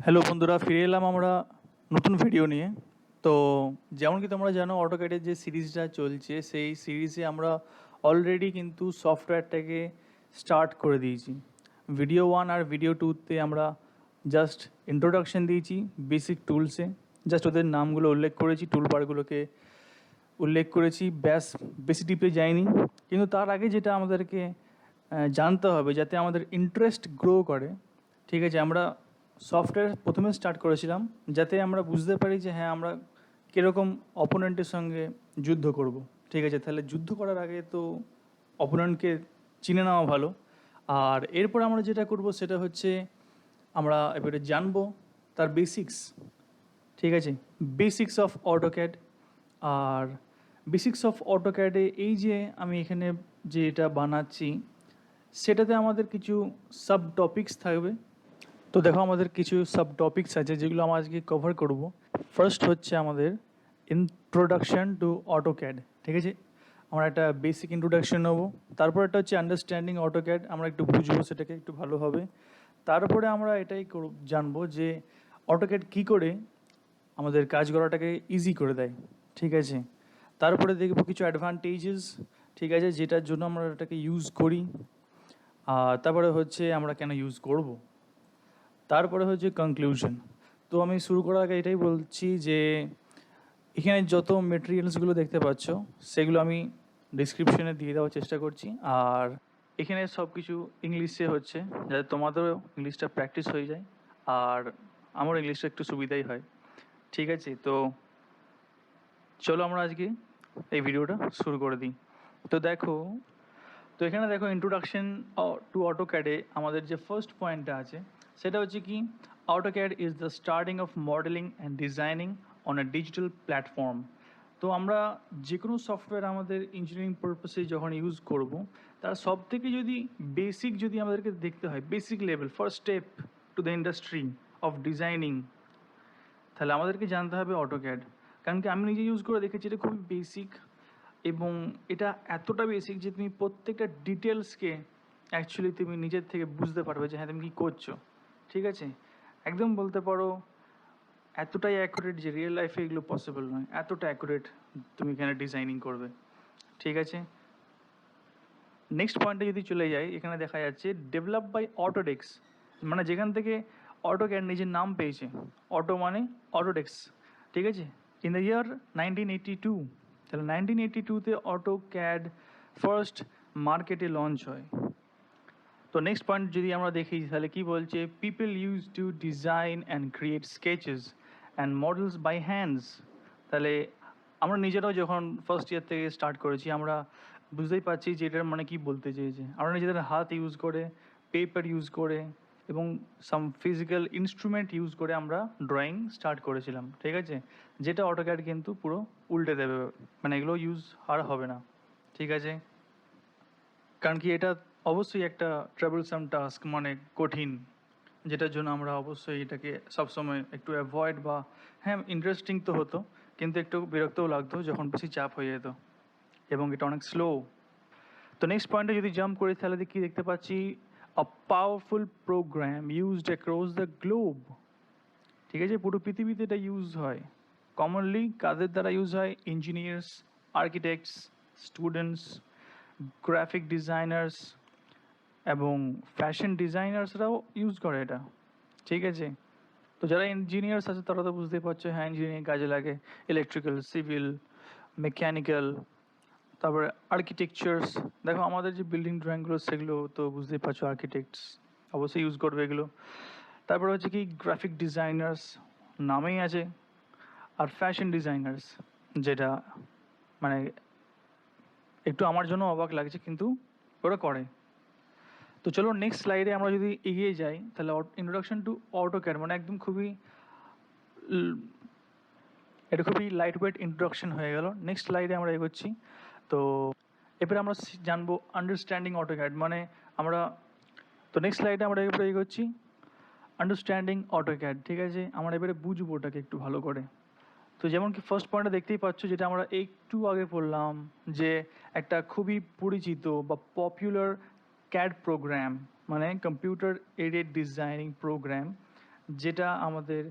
Hello বন্ধুরা, ফিরে এলাম আমরা নতুন ভিডিও নিয়ে। তো যেমন কি তোমরা জানো, অটোক্যাডের যে সিরিজটা চলছে সেই সিরিজে আমরা অলরেডি কিন্তু সফটওয়্যারটাকে স্টার্ট করে দিয়েছি। ভিডিও 1 আর ভিডিও 2তে আমরা জাস্ট ইন্ট্রোডাকশন দিয়েছি বেসিক টুলসে, জাস্ট ওদের নামগুলো উল্লেখ করেছি, টুলবারগুলোকে উল্লেখ করেছি, ব্যাস, বেশি ডিপে যাইনি। কিন্তু তার আগে যেটা আমাদেরকে জানতে হবে যাতে আমাদের ইন্টারেস্ট গ্রো করে, ঠিক আছে, আমরা সফটওয়্যার প্রথমে স্টার্ট করেছিলাম যাতে আমরা বুঝতে পারি যে হ্যাঁ আমরা কীরকম অপোনেন্টের সঙ্গে যুদ্ধ করব। ঠিক আছে, তাহলে যুদ্ধ করার আগে তো অপোনেন্টকে চিনে নেওয়া ভালো। আর এরপর আমরা যেটা করব সেটা হচ্ছে আমরা এবারে জানবো তার বেসিক্স। ঠিক আছে, বেসিক্স অফ অটোক্যাড। আর বেসিক্স অফ অটোক্যাডে এই যে আমি এখানে যেটা বানাচ্ছি সেটাতে আমাদের কিছু সাব টপিকস থাকবে। তো দেখো, আমাদের কিছু সাব টপিকস আছে যেগুলো আমরা আজকে কভার করব। ফার্স্ট হচ্ছে আমাদের ইন্ট্রোডাকশন টু অটোক্যাড। ঠিক আছে, আমরা একটা বেসিক ইন্ট্রোডাকশন নেবো। তারপর একটা হচ্ছে আন্ডারস্ট্যান্ডিং অটোক্যাড, আমরা একটু বুঝবো সেটাকে একটু ভালোভাবে। তারপরে আমরা এটাই জানবো যে অটোক্যাড কী করে আমাদের কাজ করাটাকে ইজি করে দেয়। ঠিক আছে, তারপরে দেখবো কিছু অ্যাডভান্টেজেস, ঠিক আছে, যেটার জন্য আমরা এটাকে ইউজ করি। আর তারপরে হচ্ছে আমরা কেন ইউজ করব। তারপরে হচ্ছে কনক্লুশন। তো আমি শুরু করার আগে এটাই বলছি যে এখানে যত মেটেরিয়ালসগুলো দেখতে পাচ্ছ সেগুলো আমি ডিসক্রিপশনে দিয়ে দেওয়ার চেষ্টা করছি। আর এখানে সব কিছু ইংলিশে হচ্ছে যাতে তোমাদেরও ইংলিশটা প্র্যাকটিস হয়ে যায় আর আমার ইংলিশটা একটু সুবিধাই হয়। ঠিক আছে, তো চলো আমরা আজকে এই ভিডিওটা শুরু করে দিই। তো দেখো, তো এখানে দেখো ইন্ট্রোডাকশন টু অটোক্যাডে আমাদের যে ফার্স্ট পয়েন্টটা আছে সেটা হচ্ছে কি, AutoCAD is the starting of modelling and designing on a digital platform. তো আমরা যে কোনো সফটওয়্যার আমাদের ইঞ্জিনিয়ারিং পারপাসে যখন ইউজ করব, তার সব থেকে যদি বেসিক যদি আমাদেরকে দেখতে হয়, basic level, first step to the industry of designing, তাহলে আমাদেরকে জানতে হবে অটোক্যাড। কারণ কি আমি নিজে ইউজ করে দেখেছি, এটা খুবই বেসিক এবং এটা এতটা বেসিক যে তুমি প্রত্যেকটা ডিটেলসকে অ্যাকচুয়ালি তুমি নিজের থেকে বুঝতে পারবে যে হ্যাঁ তুমি কী করছো। ঠিক আছে, একদম বলতে পারো এতটাই অ্যাকুরেট যে রিয়েল লাইফে এগুলো পসিবল নয়, এতটা অ্যাকুরেট তুমি এখানে ডিজাইনিং করবে। ঠিক আছে, নেক্সট পয়েন্টে যদি চলে যাই, এখানে দেখা যাচ্ছে ডেভেলপ বাই অটোডেক্স, মানে যেখান থেকে অটোক্যাড নিজের নাম পেয়েছে। অটো মানে অটোডেক্স। ঠিক আছে, ইন দ্য ইয়ার 1982, তাহলে 1982তে অটোক্যাড ফার্স্ট মার্কেটে লঞ্চ হয়। তো নেক্সট পয়েন্ট যদি আমরা দেখি তাহলে কি বলছে, people use to design and create sketches and models by hands. তাহলে আমরা নিজেরাও যখন ফার্স্ট ইয়ার থেকে স্টার্ট করেছি আমরা বুঝতেই পারছি যে এটার মানে কি বলতে চেয়েছে। আমরা নিজেদের হাত ইউজ করে, পেপার ইউজ করে এবং সাম ফিজিক্যাল ইনস্ট্রুমেন্ট ইউজ করে আমরা ড্রয়িং স্টার্ট করেছিলাম। ঠিক আছে, যেটা অটোক্যাড কিন্তু পুরো উল্টে দেবে, মানে এগুলো ইউজ আর হবে না। ঠিক আছে, কারণ কি এটা অবশ্যই একটা ট্রাভেলসাম টাস্ক, মানে কঠিন, যেটার জন্য আমরা অবশ্যই এটাকে সবসময় একটু অ্যাভয়েড বা হ্যাঁ ইন্টারেস্টিং তো হতো কিন্তু একটু বিরক্তও লাগতো যখন বেশি চাপ হয়ে যেত এবং এটা অনেক স্লো। তো নেক্সট পয়েন্টে যদি জাম্প করি তাহলে কি দেখতে পাচ্ছি, a powerful program used across the globe. ঠিক আছে, পুরো পৃথিবীতে এটা ইউজ হয়। কমনলি কাদের দ্বারা ইউজ হয়, engineers, architects, students, graphic designers এবং ফ্যাশন ডিজাইনার্সরাও ইউজ করে এটা। ঠিক আছে, তো যারা ইঞ্জিনিয়ার্স আছে তারা তো বুঝতেই পারছো, হ্যাঁ ইঞ্জিনিয়ারিং কাজে লাগে, ইলেকট্রিক্যাল, সিভিল, মেকানিক্যাল, তারপরে আর্কিটেকচার্স। দেখো আমাদের যে বিল্ডিং ড্রয়িংগুলো সেগুলো তো বুঝতেই পারছো আর্কিটেক্টস অবশ্যই ইউজ করবে এগুলো। তারপরে হচ্ছে কি গ্রাফিক ডিজাইনার্স, নামেই আছে। আর ফ্যাশন ডিজাইনার্স, যেটা মানে একটু আমার জন্য অবাক লাগছে কিন্তু ওরা করে। তো চলো নেক্সট স্লাইডে আমরা যদি এগিয়ে যাই তাহলে ইন্ট্রোডাকশন টু অটোক্যাড মানে একদম এটা খুবই লাইট ওয়েট ইন্ট্রোডাকশন হয়ে গেল। নেক্সট স্লাইডে আমরা এগোচ্ছি। তো এরপরে আমরা জানবো আন্ডারস্ট্যান্ডিং অটোক্যাড, মানে আমরা, তো নেক্সট স্লাইডে আমরা এরপরে এগোচ্ছি আন্ডারস্ট্যান্ডিং অটোক্যাড। ঠিক আছে, আমরা এবারে বুঝবো ওটাকে একটু ভালো করে। তো যেমন কি ফার্স্ট পয়েন্টে দেখতেই পাচ্ছ, যেটা আমরা একটু আগে পড়লাম, যে একটা খুবই পরিচিত বা পপুলার ক্যাড প্রোগ্রাম, মানে কম্পিউটার এডেড ডিজাইনিং প্রোগ্রাম, যেটা আমাদের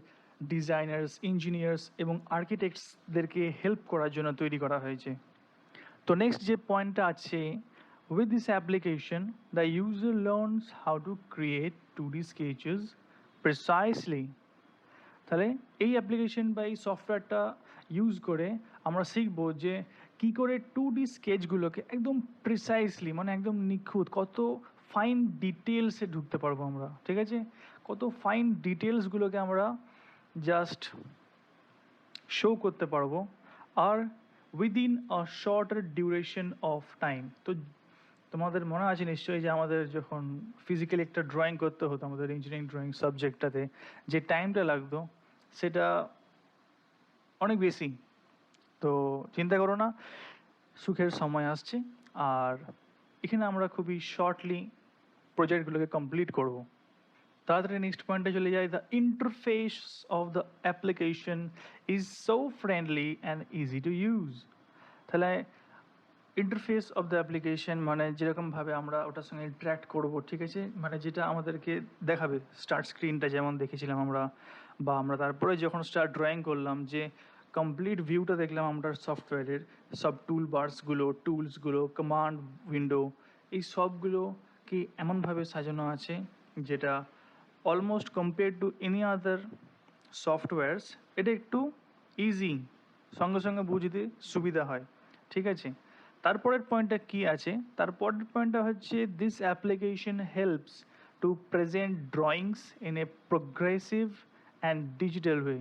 ডিজাইনার্স, ইঞ্জিনিয়ার্স এবং আর্কিটেক্টসদেরকে হেল্প করার জন্য তৈরি করা হয়েছে। তো নেক্সট যে পয়েন্টটা আছে, with this application the user learns how to create 2D sketches precisely. তাহলে এই অ্যাপ্লিকেশন বা এই সফটওয়্যারটা ইউজ করে আমরা শিখবো যে কী করে 2D স্কেচগুলোকে একদম প্রিসাইসলি, মানে একদম নিখুঁত, কত ফাইন ডিটেলসে ঢুকতে পারবো আমরা, ঠিক আছে, কত ফাইন ডিটেলসগুলোকে আমরা জাস্ট শো করতে পারবো, আর within a shorter duration of time. তো তোমাদের মনে আছে নিশ্চয়ই যে আমাদের যখন ফিজিক্যালি একটা ড্রয়িং করতে হতো আমাদের ইঞ্জিনিয়ারিং ড্রয়িং সাবজেক্টটাতে, যে টাইমটা লাগতো সেটা অনেক বেশি। তো চিন্তা করো না, সুখের সময় আসছে, আর এখানে আমরা খুবই শর্টলি প্রজেক্টগুলোকে কমপ্লিট করব। তাড়াতাড়ি নেক্সট পয়েন্টে চলে যাই। The interface of the application is so friendly and easy to use. তাহলে ইন্টারফেস অফ দ্য অ্যাপ্লিকেশন মানে যেরকমভাবে আমরা ওটার সঙ্গে ইন্টারাক্ট করব, ঠিক আছে, মানে যেটা আমাদেরকে দেখাবে স্টার্ট স্ক্রিনটা যেমন দেখেছিলাম আমরা, বা আমরা তারপরে যখন স্টার্ট ড্রয়িং করলাম যে কমপ্লিট ভিউটা দেখলাম আমরা সফটওয়্যারের সব টুল বার্সগুলো, টুলসগুলো, কমান্ড উইন্ডো, এই সবগুলো কি এমনভাবে সাজানো আছে যেটা almost compare to any other softwares এটা একটু ইজি, সঙ্গে সঙ্গে বুঝতে সুবিধা হয়, ঠিক আছে। তারপরের পয়েন্টটা কি আছে, তারপরের পয়েন্টটা হচ্ছে this application helps to present drawings in a progressive and digital way,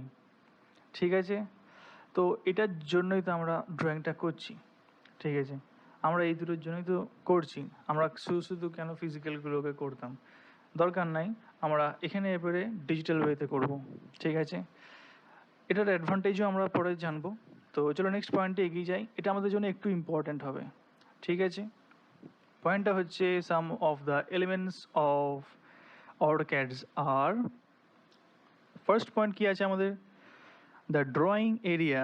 ঠিক আছে। তো এটার জন্যই তো আমরা ড্রয়িংটা করছি, ঠিক আছে, আমরা এই দুটোর জন্যই তো করছি। আমরা শুধু শুধু কেন ফিজিক্যালগুলোকে করতাম, দরকার নাই, আমরা এখানে এবারে ডিজিটাল ওয়েতে করব, ঠিক আছে। এটার অ্যাডভান্টেজও আমরা পরে জানবো। তো চলো নেক্সট পয়েন্টে এগিয়ে যাই, এটা আমাদের জন্য একটু ইম্পর্ট্যান্ট হবে, ঠিক আছে। পয়েন্টটা হচ্ছে some of the elements of AutoCADs আর, ফার্স্ট পয়েন্ট কি আছে আমাদের, the drawing area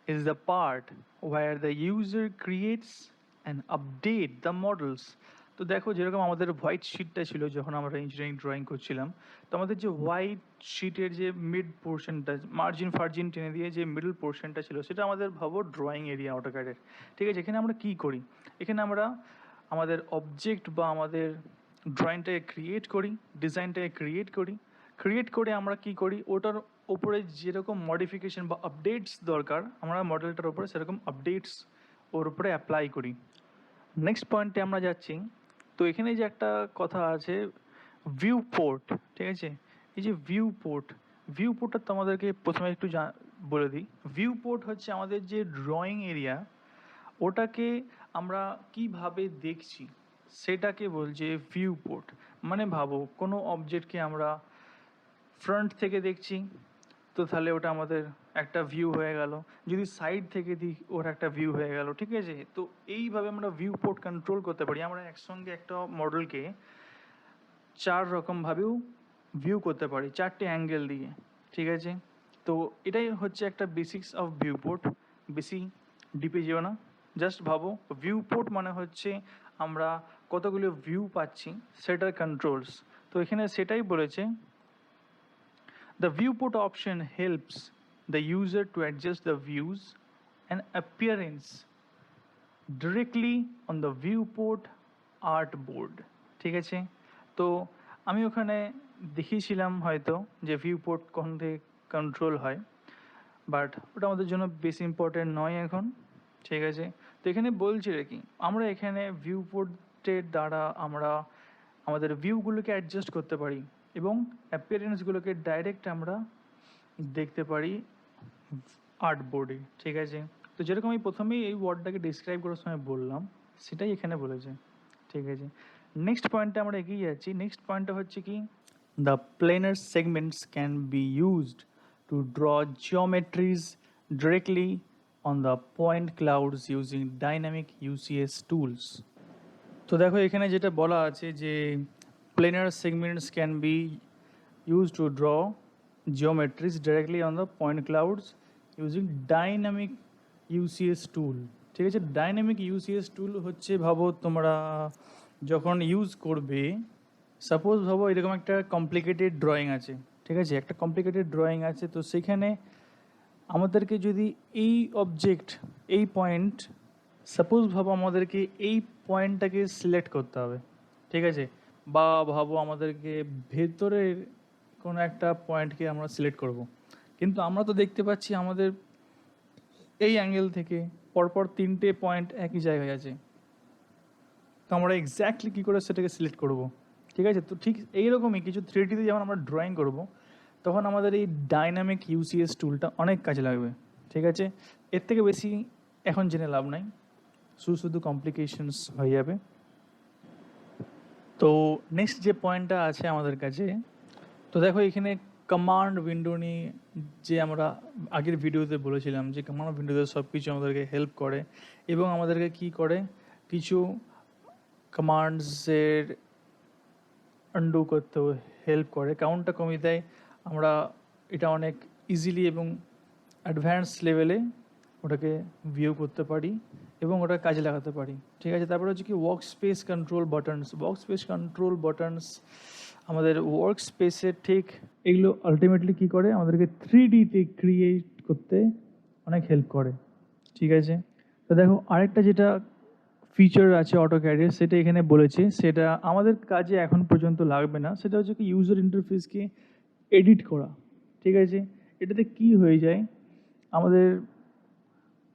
is the part where the user creates and update the models. তো দেখো যেরকম আমাদের হোয়াইট শিটটা ছিল যখন আমরা ইঞ্জিনিয়ারিং ড্রয়িং করছিলাম, তো আমাদের যে হোয়াইট শিটের যে মিড পোর্শনটা, মার্জিন ফার্জিন টেনে দিয়ে যে মিডল পোর্শনটা ছিল, সেটা আমাদের ভাবো ড্রয়িং এরিয়া অটোক্যাডের, ঠিক আছে। এখানে আমরা কী করি, এখানে আমরা আমাদের অবজেক্ট বা আমাদের ড্রয়িংটাকে ক্রিয়েট করি, ডিজাইনটাকে ক্রিয়েট করে আমরা কি করি, ওটার ওপরে যেরকম মডিফিকেশন বা আপডেটস দরকার আমরা মডেলটার ওপরে সেরকম আপডেটস ওর উপরে অ্যাপ্লাই করি। নেক্সট পয়েন্টে আমরা যাচ্ছি। তো এখানে যে একটা কথা আছে ভিউ পোর্ট, ঠিক আছে, এই যে ভিউ পোর্টটা তোমাদেরকে প্রথমে একটু বলে দিই। ভিউ পোর্ট হচ্ছে আমাদের যে ড্রয়িং এরিয়া, ওটাকে আমরা কিভাবে দেখছি সেটাকে বলছে ভিউ পোর্ট। মানে ভাবো কোনো অবজেক্টকে আমরা ফ্রন্ট থেকে দেখছি, তো তাহলে ওটা আমাদের একটা ভিউ হয়ে গেল, যদি সাইড থেকে দিই ওর একটা ভিউ হয়ে গেল, ঠিক আছে। তো এইভাবে আমরা ভিউ পোর্ট কন্ট্রোল করতে পারি, আমরা একসঙ্গে একটা মডেলকে চার রকমভাবেও ভিউ করতে পারি, চারটে অ্যাঙ্গেল দিয়ে, ঠিক আছে। তো এটাই হচ্ছে একটা বেসিক্স অফ ভিউ পোর্ট, বেশি ডিপে যেও না, জাস্ট ভাবো ভিউ পোর্ট মানে হচ্ছে আমরা কতগুলো ভিউ পাচ্ছি সেটার কন্ট্রোলস। তো এখানে সেটাই বলেছে, the viewport option helps the user to adjust the views and appearance directly on the viewport artboard, ঠিক আছে। তো আমি ওখানে দেখিয়েছিলাম হয়তো যে ভিউপোর্ট কোন থেকে কন্ট্রোল হয়, বাট ওটা আমাদের জন্য বেশি ইম্পর্টেন্ট নয় এখন, ঠিক আছে। তো এখানে বলছি কি, আমরা এখানে ভিউপোর্টের দ্বারা আমরা আমাদের ভিউগুলোকে অ্যাডজাস্ট করতে পারি এবং অ্যাপিয়ারেন্সগুলোকে ডাইরেক্ট আমরা দেখতে পারি আর্টবোর্ডে, ঠিক আছে। তো যেরকম আমি প্রথমেই এই ওয়ার্ডটাকে ডিসক্রাইব করার সময় বললাম, সেটাই এখানে বলেছে, ঠিক আছে। নেক্সট পয়েন্টে আমরা এগিয়ে যাচ্ছি। নেক্সট পয়েন্টটা হচ্ছে কি, the planar segments can be used to draw geometries directly on the point clouds using dynamic UCS tools. তো দেখো এখানে যেটা বলা আছে যে planar segments can be used to draw geometries directly on the point clouds using dynamic UCS tool, ঠিক আছে। Dynamic U C S টুল হচ্ছে, ভাবো তোমরা যখন ইউজ করবে, সাপোজ ভাবো এরকম একটা কমপ্লিকেটেড ড্রয়িং আছে, ঠিক আছে, একটা কমপ্লিকেটেড ড্রয়িং আছে, তো সেখানে আমাদেরকে যদি এই অবজেক্ট, এই পয়েন্ট, সাপোজ ভাবো আমাদেরকে এই পয়েন্টটাকে সিলেক্ট করতে হবে, ঠিক আছে, বা ভাবো আমাদেরকে ভেতরের কোনো একটা পয়েন্টকে আমরা সিলেক্ট করব, কিন্তু আমরা তো দেখতে পাচ্ছি আমাদের এই অ্যাঙ্গেল থেকে পরপর 3টে পয়েন্ট একই জায়গায় আছে, তো আমরা এক্স্যাক্টলি কী করে সেটাকে সিলেক্ট করব, ঠিক আছে। তো ঠিক এইরকমই কিছু 3Dতে যখন আমরা ড্রয়িং করব, তখন আমাদের এই ডাইনামিক ইউসিএস টুলটা অনেক কাজে লাগবে, ঠিক আছে। এর থেকে বেশি এখন জেনে লাভ নাই, শুধু কমপ্লিকেশনস হয়ে যাবে। তো নেক্সট যে পয়েন্টটা আছে আমাদের কাছে, তো দেখো এখানে কমান্ড উইন্ডো নিয়ে যে আমরা আগের ভিডিওতে বলেছিলাম যে কমান্ড উইন্ডোতে সব কিছু আমাদেরকে হেল্প করে এবং আমাদেরকে কি করে, কিছু কমান্ডসের আন্ডু করতেও হেল্প করে, কাউন্টটা কমিয়ে দেয়, আমরা এটা অনেক ইজিলি এবং অ্যাডভান্স লেভেলে ওটাকে ভিউ করতে পারি এবং ওটা কাজে লাগাতে পারি, ঠিক আছে। তারপরে হচ্ছে কি work space control buttons, work space control buttons আমাদের ওয়ার্ক স্পেসের ঠিক এগুলো আলটিমেটলি কী করে, আমাদেরকে 3Dতে ক্রিয়েট করতে অনেক হেল্প করে, ঠিক আছে। তো দেখো আরেকটা যেটা ফিচার আছে অটোক্যাডের, সেটা এখানে বলেছে, সেটা আমাদের কাজে এখন পর্যন্ত লাগবে না, সেটা হচ্ছে কি ইউজার ইন্টারফেসকে এডিট করা, ঠিক আছে। এটাতে কি হয়ে যায়, আমাদের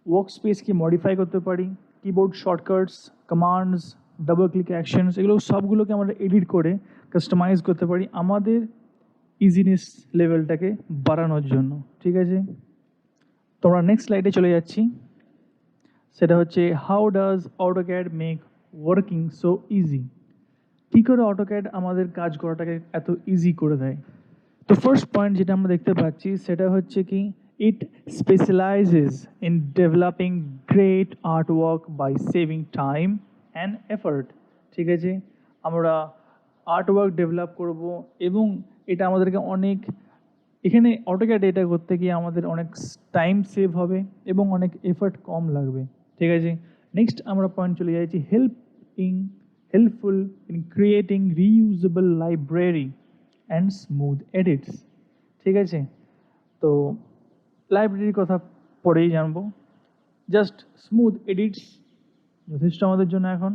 ওয়ার্ক স্পেসকে মডিফাই করতে পারি, keyboard shortcuts, commands, double click actions, এগুলো সবগুলোকে আমরা এডিট করে কাস্টমাইজ করতে পারি আমাদের ইজিনেস লেভেলটাকে বাড়ানোর জন্য, ঠিক আছে। তো আমরা নেক্সট স্লাইডে চলে যাচ্ছি, সেটা হচ্ছে how does AutoCAD make working so easy, কী করে অটোক্যাড আমাদের কাজ করাটাকে এত ইজি করে দেয়। তো ফার্স্ট পয়েন্ট যেটা আমরা দেখতে পাচ্ছি সেটা হচ্ছে কি, it specialises in developing great artwork by saving time and effort, ঠিক আছে। আমরা আর্টওয়ার্ক ডেভেলপ করব এবং এটা আমাদেরকে অনেক, এখানে অটোক্যাড এটা করতে গিয়ে আমাদের অনেক টাইম সেভ হবে এবং অনেক এফার্ট কম লাগবে, ঠিক আছে। নেক্সট আমরা পয়েন্ট চলে যাচ্ছি, helpful in creating reusable library and smooth edits, ঠিক আছে। তো লাইব্রেরির কথা পরেই জানবো, জাস্ট স্মুথ এডিটস যথেষ্ট আমাদের জন্য এখন,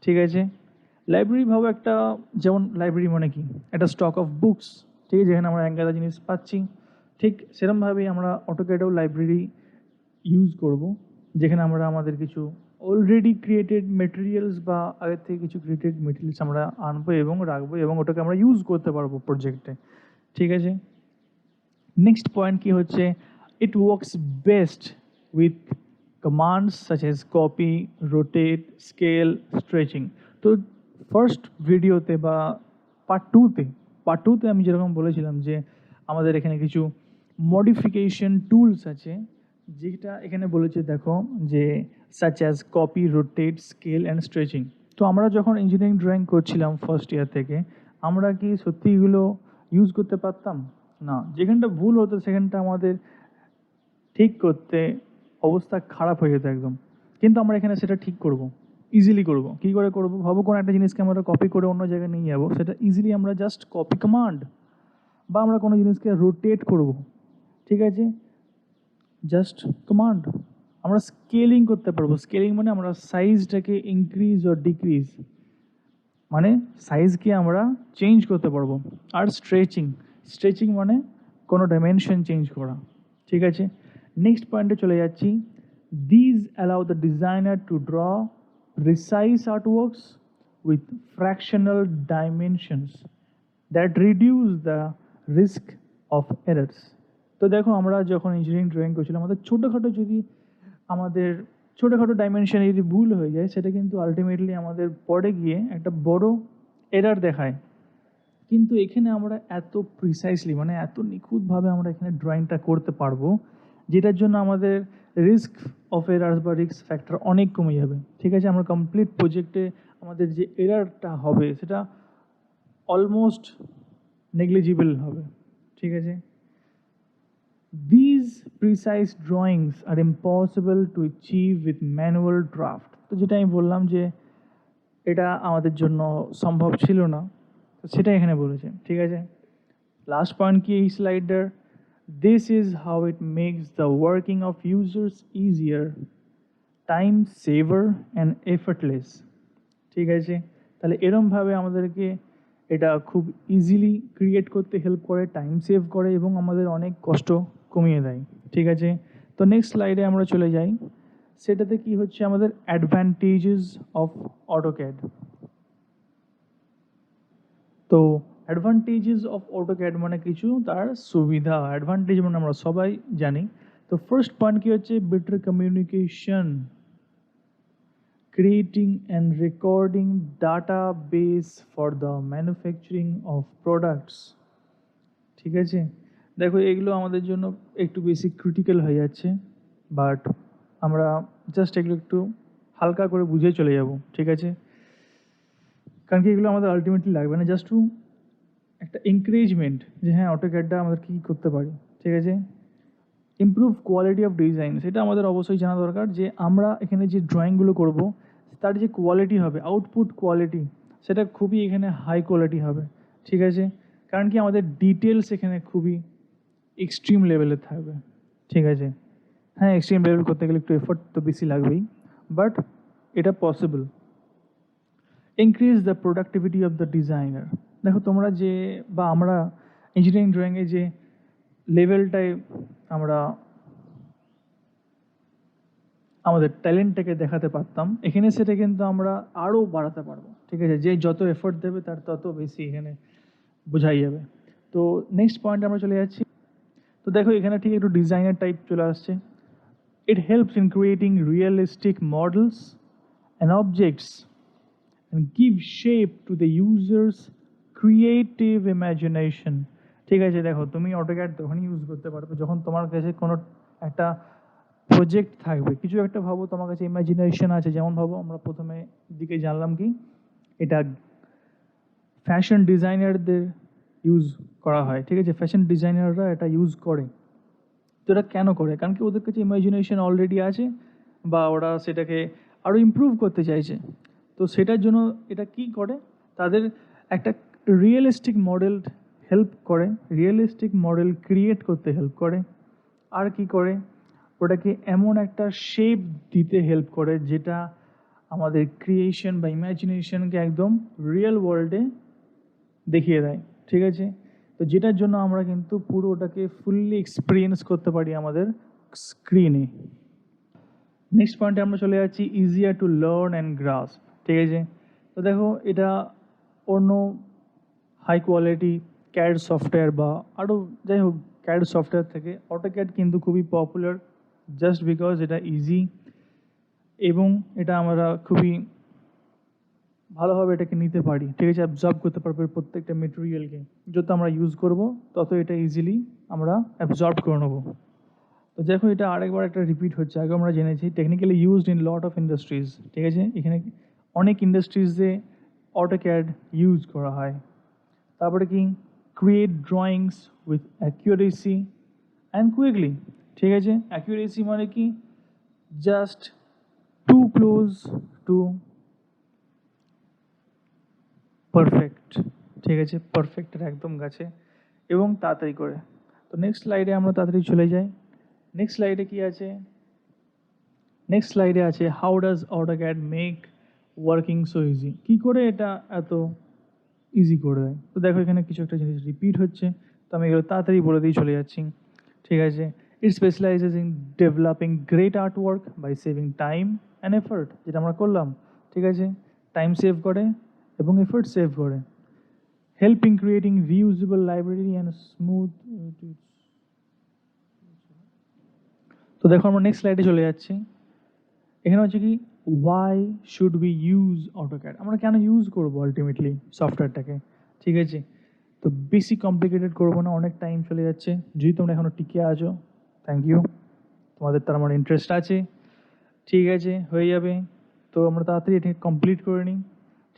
ঠিক আছে। লাইব্রেরি ভাবো একটা, যেমন লাইব্রেরি মানে কি, একটা স্টক অফ বুকস, ঠিক আছে, যেখানে আমরা একগাদা জিনিস পাচ্ছি, ঠিক সেরকমভাবেই আমরা অটোক্যাডেও লাইব্রেরি ইউজ করব, যেখানে আমরা আমাদের কিছু অলরেডি ক্রিয়েটেড মেটেরিয়ালস বা আগের থেকে কিছু ক্রিয়েটেড মেটেরিয়ালস আমরা আনবো এবং রাখবো এবং ওটাকে আমরা ইউজ করতে পারবো প্রজেক্টে, ঠিক আছে। নেক্সট পয়েন্ট কি হচ্ছে, it works best with commands such as copy, rotate, scale, stretching. তো ফার্স্ট ভিডিওতে বা পার্ট টুতে আমি যেরকম বলেছিলাম যে আমাদের এখানে কিছু মডিফিকেশন টুলস আছে, যেটা এখানে বলেছে দেখো যে such as copy, rotate, scale and stretching. তো আমরা যখন ইঞ্জিনিয়ারিং ড্রয়িং করছিলাম ফার্স্ট ইয়ার থেকে, আমরা কি সত্যি এগুলো ইউজ করতে পারতাম না, যেখানটা ভুল হতো সেখানটা আমাদের ঠিক করতে অবস্থা খারাপ হয়ে যেত একদম, কিন্তু আমরা এখানে সেটা ঠিক করব, ইজিলি করব। কী করে করব, ভাবো কোনো একটা জিনিসকে আমরা কপি করে অন্য জায়গায় নিয়ে যাবো, সেটা ইজিলি আমরা জাস্ট কপি কমান্ড, বা আমরা কোনো জিনিসকে রোটেট করব, ঠিক আছে, জাস্ট কমান্ড। আমরা স্কেলিং করতে পারবো, স্কেলিং মানে আমরা সাইজটাকে ইনক্রিজ ও ডিক্রিজ, মানে সাইজকে আমরা চেঞ্জ করতে পারবো। আর স্ট্রেচিং মানে কোনো ডাইমেনশন চেঞ্জ করা, ঠিক আছে। নেক্সট পয়েন্টে চলে যাচ্ছি, these allow the designer to draw precise artworks with fractional dimensions that reduce the risk of errors. তো দেখো আমরা যখন ইঞ্জিনিয়ারিং ড্রয়িং করছিলাম, আমাদের ছোটোখাটো ডাইমেনশনে যদি ভুল হয়ে যায়, সেটা কিন্তু আলটিমেটলি আমাদের পরে গিয়ে একটা বড় এরার দেখায়, কিন্তু এখানে আমরা এত প্রিসাইসলি, মানে এত নিখুঁতভাবে আমরা এখানে ড্রয়িংটা করতে পারবো, যেটার জন্য আমাদের রিস্ক অফ এরার্স বা রিস্ক ফ্যাক্টর অনেক কমে যাবে, ঠিক আছে। আমরা কমপ্লিট প্রজেক্টে আমাদের যে এরারটা হবে সেটা অলমোস্ট নেগলিজিবল হবে, ঠিক আছে। These precise drawings are impossible to achieve with manual draft. তো যেটা আমি বললাম যে এটা আমাদের জন্য সম্ভব ছিল না, তো সেটা এখানে বলেছে, ঠিক আছে। লাস্ট পয়েন্ট কি এই স্লাইডের, this is how it makes the working of users easier, time saver and effortless. ঠিক আছে, তাহলে এরমভাবে আমাদেরকে এটা খুব ইজিলি ক্রিয়েট করতে হেল্প করে, টাইম সেভ করে এবং আমাদের অনেক কষ্ট কমিয়ে দেয়। ঠিক আছে, তো নেক্সট স্লাইডে আমরা চলে যাই। সেটাতে কি হচ্ছে আমাদের অ্যাডভান্টেজেস অফ অটোক্যাড। তো অ্যাডভান্টেজেস অফ অটোক্যাড মানে কিছু তার সুবিধা, অ্যাডভান্টেজ মানে আমরা সবাই জানি। তো ফার্স্ট পয়েন্ট কি হচ্ছে, better communication, creating and recording database for the manufacturing of products। ঠিক আছে, দেখো এগুলো আমাদের জন্য একটু বেশি ক্রিটিক্যাল হয়ে যাচ্ছে, বাট আমরা জাস্ট এগুলো একটু হালকা করে বুঝে চলে যাব। ঠিক আছে, কারণ কি এগুলো আমাদের আলটিমেটলি লাগবে না, জাস্ট টু একটা এনকারেজমেন্ট যে হ্যাঁ অটোক্যাডটা আমাদের কী করতে পারি। ঠিক আছে, ইমপ্রুভ কোয়ালিটি অফ ডিজাইন, সেটা আমাদের অবশ্যই জানা দরকার যে আমরা এখানে যে ড্রয়িংগুলো করব তার যে কোয়ালিটি হবে, আউটপুট কোয়ালিটি, সেটা খুবই এখানে হাই কোয়ালিটি হবে। ঠিক আছে, কারণ কি আমাদের ডিটেলস এখানে খুবই এক্সট্রিম লেভেলের থাকবে। ঠিক আছে, হ্যাঁ এক্সট্রিম লেভেল করতে গেলে একটু এফোর্ট তো বেশি লাগবেই, বাট এটা possible. Increase the productivity of the designer, দেখো তোমরা যে বা আমরা ইঞ্জিনিয়ারিং ড্রয়িংয়ে যে লেভেলটায় আমরা আমাদের ট্যালেন্টটাকে দেখাতে পারতাম, এখানে সেটা কিন্তু আমরা আরও বাড়াতে পারবো। ঠিক আছে, যে যত এফোর্ট দেবে তার তত বেশি এখানে বোঝাই যাবে। তো নেক্সট পয়েন্ট আমরা চলে যাচ্ছি। তো দেখো এখানে ঠিক একটু ডিজাইনার টাইপ চলে আসছে। It helps in creating realistic models and objects and give shape to the users creative imagination. ঠিক আছে, দেখো তুমি অটোক্যাড তখনই ইউজ করতে পারবে যখন তোমার কাছে কোনো একটা প্রজেক্ট থাকবে, কিছু একটা ভাবো তোমার কাছে ইমাজিনেশন আছে, যেমন ভাবো আমরা প্রথমে দিকে জানলাম কি এটা ফ্যাশন ডিজাইনারদের ইউজ করা হয়। ঠিক আছে, ফ্যাশন ডিজাইনাররা এটা ইউজ করে। তো এটা কেন করে, কারণ কি ওদের কাছে ইমাজিনেশন অলরেডি আছে বা ওরা সেটাকে আরও ইমপ্রুভ করতে চাইছে। তো সেটার জন্য এটা কি করে, তাদের একটা রিয়েলিস্টিক মডেল হেল্প করে, রিয়েলিস্টিক মডেল ক্রিয়েট করতে হেল্প করে। আর কি করে, ওটাকে এমন একটা শেপ দিতে হেল্প করে যেটা আমাদের ক্রিয়েশন বা ইমাজিনেশনকে একদম রিয়েল ওয়ার্ল্ডে দেখিয়ে দেয়। ঠিক আছে, তো যেটার জন্য আমরা কিন্তু পুরো ওটাকে ফুললি এক্সপিরিয়েন্স করতে পারি আমাদের স্ক্রিনে। নেক্সট পয়েন্টে আমরা চলে যাচ্ছি, easier to learn and grasp. ঠিক আছে, তো দেখো এটা অন্য হাই কোয়ালিটি ক্যাড সফটওয়্যার বা আরও যাই হোক ক্যাড সফটওয়্যার থেকে অটোক্যাড কিন্তু খুবই পপুলার, জাস্ট বিকজ এটা ইজি এবং এটা আমরা খুবই ভালোভাবে এটাকে নিতে পারি। ঠিক আছে, অ্যাবজর্ব করতে পারবো প্রত্যেকটা মেটেরিয়ালকে, যত আমরা ইউজ করব তত এটা ইজিলি আমরা অ্যাবজর্ব করে নেবো। তো দেখো এটা আরেকবার একটা রিপিট হচ্ছে, আগে আমরা জেনেছি technically used in lot of industries. ঠিক আছে, এখানে অনেক ইন্ডাস্ট্রিজে অটোক্যাড ইউজ করা হয়। তারপরে কি, create drawings with accuracy and quickly. ঠিক আছে, অ্যাকিউরেসি মানে কি, just too close to perfect. ঠিক আছে, পারফেক্টের একদম কাছে এবং তাড়াতাড়ি করে। তো নেক্সট স্লাইডে আমরা তাড়াতাড়ি চলে যাই। নেক্সট স্লাইডে কি আছে, নেক্সট স্লাইডে আছে how does AutoCAD make working so easy, কী করে এটা এত ইজি করে দেয়। তো দেখো এখানে কিছু একটা জিনিস রিপিট হচ্ছে, তো আমি এগুলো তাড়াতাড়ি বলে দিয়ে চলে যাচ্ছি। ঠিক আছে, it specialises in developing great art work by saving time and effort, যেটা আমরা করলাম। ঠিক আছে, টাইম সেভ করে এবং এফোর্ট সেভ করে। Helping creating reusable library and smooth. তো দেখো আমরা নেক্সট স্লাইডে চলে যাচ্ছি। এখানে হচ্ছে কি, why should we use AutoCAD, আমরা কেন ইউজ করবো আলটিমেটলি সফটওয়্যারটাকে। ঠিক আছে, তো বেশি কমপ্লিকেটেড করবো না, অনেক টাইম চলে যাচ্ছে। যদি তোমরা এখনও টিকে আছো, থ্যাংক ইউ, তোমাদের তার আমার ইন্টারেস্ট আছে। ঠিক আছে, হয়ে যাবে। তো আমরা তাড়াতাড়ি এটা কমপ্লিট করে নিই।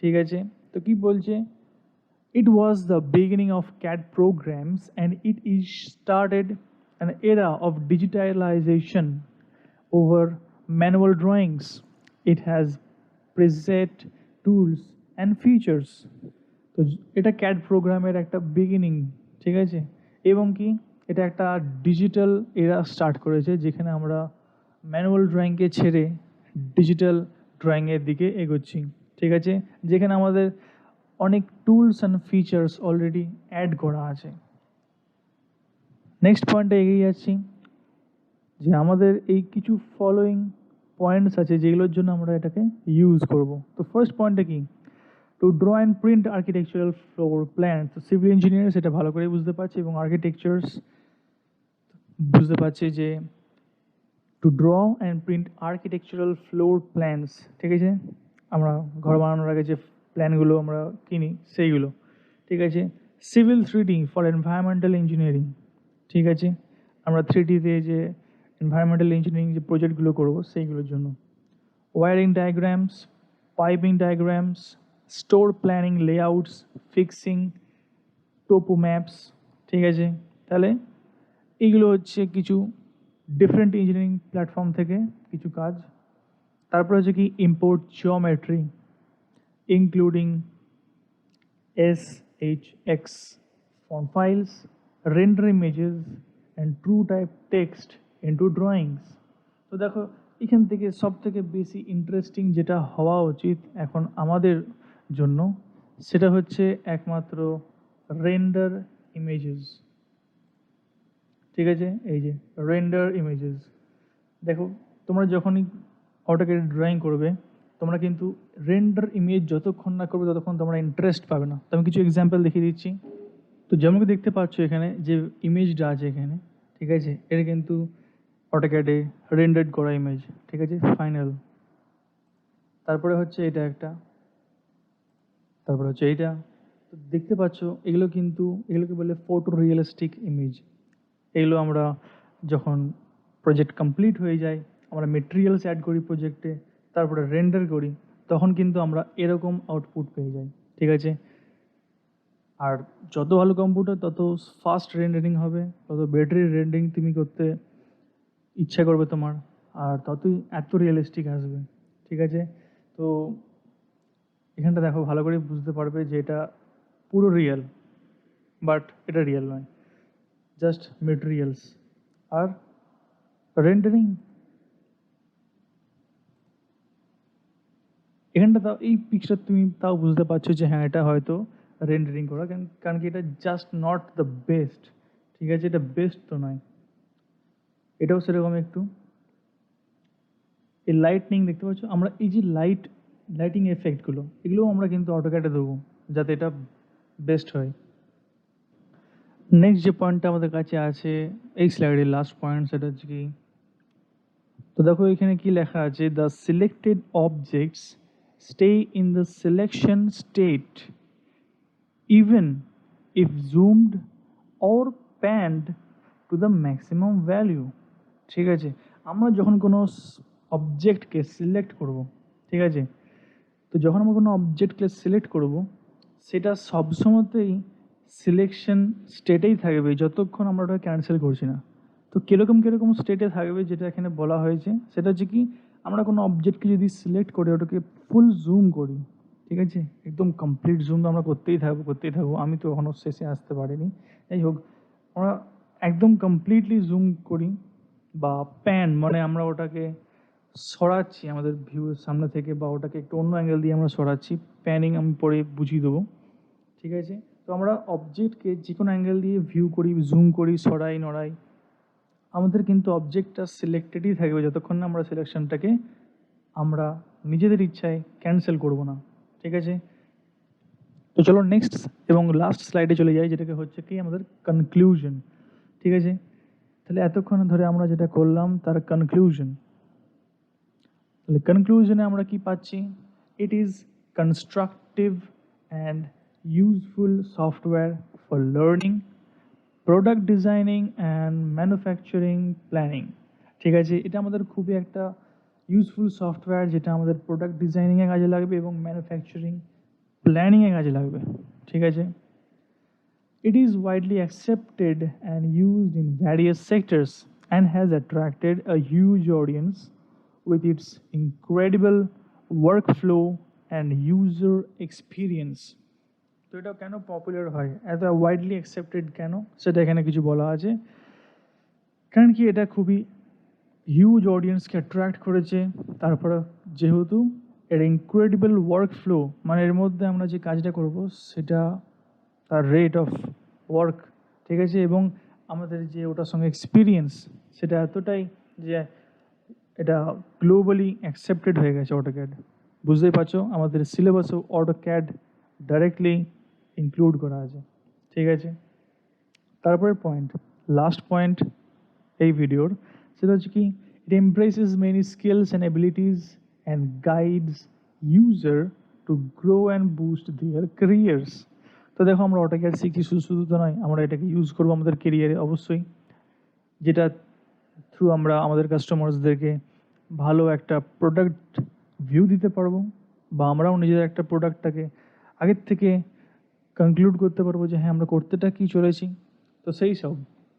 ঠিক আছে, তো কি বলছে, it was the beginning of CAD programs and it is started an era of digitalization over manual drawings. It has preset tools and features. তো এটা CAD প্রোগ্রামের একটা বিগিনিং ঠিক আছে, এবং কি এটা একটা ডিজিটাল এরা স্টার্ট করেছে যেখানে আমরা ম্যানুয়াল ড্রয়িংকে ছেড়ে ডিজিটাল ড্রয়িংয়ের দিকে এগোচ্ছি। ঠিক আছে, যেখানে আমাদের অনেক tools and features already add করা আছে। নেক্সট পয়েন্টে এগিয়ে যাচ্ছি যে আমাদের এই কিছু ফলোয়িং পয়েন্টস আছে যেগুলোর জন্য আমরা এটাকে ইউজ করব। তো ফার্স্ট পয়েন্টটা কি, two draw and print architectural floor plan. তো সিভিল ইঞ্জিনিয়ার সেটা ভালো করে বুঝতে পারছে এবং আর্কিটেকচার্স বুঝতে পারছে যে two draw and print architectural floor plans. ঠিক আছে, আমরা ঘর বানানোর আগে যে প্ল্যানগুলো আমরা কিনি সেইগুলো। ঠিক আছে, civil 3D for environmental engineering. ঠিক আছে, আমরা 3Dতে যে এনভায়রনমেন্টাল ইঞ্জিনিয়ারিং যে প্রজেক্টগুলো করবো সেইগুলোর জন্য। Wiring diagrams, piping diagrams, store planning, layouts, fixing, topo maps. ঠিক আছে, তাহলে এইগুলো হচ্ছে কিছু ডিফারেন্ট ইঞ্জিনিয়ারিং প্ল্যাটফর্ম থেকে কিছু কাজ। তারপর হচ্ছে কি import geometry including SHX font files, render images and true type text into drawings. তো দেখো এখান থেকে সব থেকে বেশি ইন্টারেস্টিং যেটা হওয়া উচিত এখন আমাদের জন্য সেটা হচ্ছে একমাত্র রেন্ডার ইমেজেস। ঠিক আছে, এই যে রেন্ডার ইমেজেস। দেখো তোমরা যখনই অটোক্যাড ড্রয়িং করবে তোমরা কিন্তু রেন্ডার ইমেজ যতক্ষণ না করবে ততক্ষণ তোমরা ইন্টারেস্ট পাবে না। তো আমি কিছু এক্সাম্পল দেখিয়ে দিচ্ছি। তো যেমন কি দেখতে পাচ্ছ এখানে যে ইমেজটা আছে এখানে, ঠিক আছে, এটা কিন্তু অটোক্যাডে রেন্ডার্ড করা ইমেজ। ঠিক আছে, ফাইনাল। তারপরে হচ্ছে এটা একটা, তারপরে হচ্ছে এইটা। তো দেখতে পাচ্ছ এগুলো কিন্তু এগুলোকে বলে ফটো রিয়েলিস্টিক ইমেজ। এগুলো আমরা যখন প্রজেক্ট কমপ্লিট হয়ে যায় আমরা মেটেরিয়ালস অ্যাড করি প্রজেক্টে, তারপরে রেন্ডার করি, তখন কিন্তু আমরা এরকম আউটপুট পেয়ে যাই। ঠিক আছে, আর যত ভালো কম্পিউটার তত ফাস্ট রেন্ডারিং হবে, তত ব্যাটারি রেন্ডারিং তুমি করতে ইচ্ছা করবে তোমার, আর ততই এত রিয়েলিস্টিক আসবে। ঠিক আছে, তো এখানটা দেখো ভালো করে বুঝতে পারবে যে এটা পুরো রিয়েল, বাট এটা রিয়েল নয়, জাস্ট মেটেরিয়ালস আর রেন্ডারিং। এখানটা তাও এই পিকচার তুমি তাও বুঝতে পারছো যে হ্যাঁ এটা হয়তো রেন্ডারিং করা, কারণ কি এটা জাস্ট নট দ্য বেস্ট। ঠিক আছে, এটা বেস্ট তো নয়, এটাও সেরকম একটু। এই লাইটনিং দেখতে পাচ্ছ, আমরা এই যে লাইটিং এফেক্টগুলো এগুলোও আমরা কিন্তু অটোক্যাডে দেবো যাতে এটা বেস্ট হয়। নেক্সট যে পয়েন্টটা আমাদের কাছে আছে এই স্লাইডের লাস্ট পয়েন্ট, সেটা হচ্ছে কি, তো দেখো এখানে কি লেখা আছে, the selected objects stay in the selection state even if zoomed or panned to the maximum value। ঠিক আছে, আমরা যখন কোনো অবজেক্টকে সিলেক্ট করব, ঠিক আছে, তো যখন আমরা কোনো অবজেক্টকে সিলেক্ট করব সেটা সবসময়তেই সিলেকশন স্টেটেই থাকবে যতক্ষণ আমরা ওটা ক্যান্সেল করছি না। তো কীরকম কীরকম স্টেটে থাকবে যেটা এখানে বলা হয়েছে সেটা হচ্ছে কি, আমরা কোনো অবজেক্টকে যদি সিলেক্ট করে ওটাকে ফুল জুম করি, ঠিক আছে, একদম কমপ্লিট জুম তো আমরা করতেই থাকবো। আমি তো এখনও শেষে আসতে পারিনি, যাই হোক, আমরা একদম কমপ্লিটলি জুম করি, বা প্যান মানে আমরা ওটাকে সরাচ্ছি আমাদের ভিউয়ের সামনে থেকে, বা ওটাকে একটু অন্য অ্যাঙ্গেল দিয়ে আমরা সরাচ্ছি। প্যানিং আমি পরে বুঝিয়ে দেবো। ঠিক আছে, তো আমরা অবজেক্টকে যে কোনো অ্যাঙ্গেল দিয়ে ভিউ করি, জুম করি, সরাই নড়াই, আমাদের কিন্তু অবজেক্টটা সিলেক্টেডই থাকবে যতক্ষণ না আমরা সিলেকশনটাকে আমরা নিজেদের ইচ্ছায় ক্যান্সেল করব না। ঠিক আছে, তো চলো নেক্সট এবং লাস্ট স্লাইডে চলে যাই, যেটাকে হচ্ছে কি আমাদের কনক্লুশন। ঠিক আছে, তাহলে এতক্ষণ ধরে আমরা যেটা করলাম তার কনক্লুশন। তাহলে কনক্লুশনে আমরা কি পাচ্ছি, it is constructive and useful software for learning, product designing and manufacturing planning. ঠিক আছে, এটা আমাদের খুবই একটা ইউজফুল সফটওয়্যার যেটা আমাদের প্রোডাক্ট ডিজাইনিংয়ে কাজে লাগবে এবং ম্যানুফ্যাকচারিং প্ল্যানিংয়ে কাজে লাগবে। ঠিক আছে, it is widely accepted and used in various sectors and has attracted a huge audience with its incredible workflow and user experience. তো এটা কেন পপুলার হয়, এত ওয়াইডলি অ্যাকসেপ্টেড কেন, সেটা এখানে কিছু বলা আছে। কারণ কি এটা খুবই হিউজ অডিয়েন্সকে অ্যাট্রাক্ট করেছে। তারপরে যেহেতু এর ইনক্রেডিবল ওয়ার্ক ফ্লো, মানে এর মধ্যে আমরা যে কাজটা করব সেটা তার রেট অফ ওয়ার্ক, ঠিক আছে, এবং আমাদের যে ওটার সঙ্গে এক্সপিরিয়েন্স সেটা এতটাই যে এটা গ্লোবালি অ্যাকসেপ্টেড হয়ে গেছে অটোক্যাড। বুঝতেই পারছো আমাদের সিলেবাসে অটোক্যাড ডাইরেক্টলি ইনক্লুড করা আছে, ঠিক আছে। তারপরে পয়েন্ট, লাস্ট পয়েন্ট এই ভিডিওর, সেটা হচ্ছে কি it embraces many skills and abilities and guides user to grow and boost their careers. তো দেখো আমরা অটোক্যাড শিখছি, শুধু শুধু তো নয়, আমরা এটাকে ইউজ করবো আমাদের কেরিয়ারে অবশ্যই, যেটা থ্রু আমরা আমাদের কাস্টমার্সদেরকে ভালো একটা প্রোডাক্ট ভিউ দিতে পারবো, বা আমরাও নিজেদের একটা প্রোডাক্টটাকে আগের থেকে কনক্লুড করতে পারবো যে হ্যাঁ আমরা করতেটা কি চলেছি। তো সেই সব,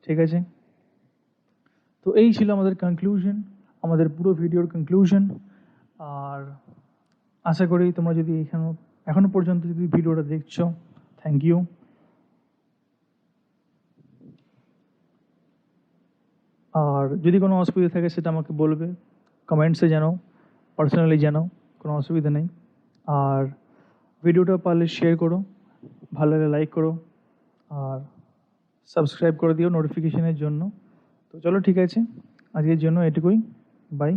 ঠিক আছে। তো এই ছিল আমাদের কনক্লুশন, আমাদের পুরো ভিডিওর কনক্লুশন। আর আশা করি তোমরা যদি এখনো পর্যন্ত যদি ভিডিওটা দেখছো, থ্যাংক ইউ। আর যদি কোনো অসুবিধা থাকে সেটা আমাকে বলবে, কমেন্টসে জানাও, পার্সোনালি জানাও, কোনো অসুবিধা নেই। আর ভিডিওটা পারলে শেয়ার করো, ভালো লাগলে লাইক করো, আর সাবস্ক্রাইব করে দিও নোটিফিকেশনের জন্য। তো চলো ঠিক আছে, আজকের জন্য এটুকুই, বাই।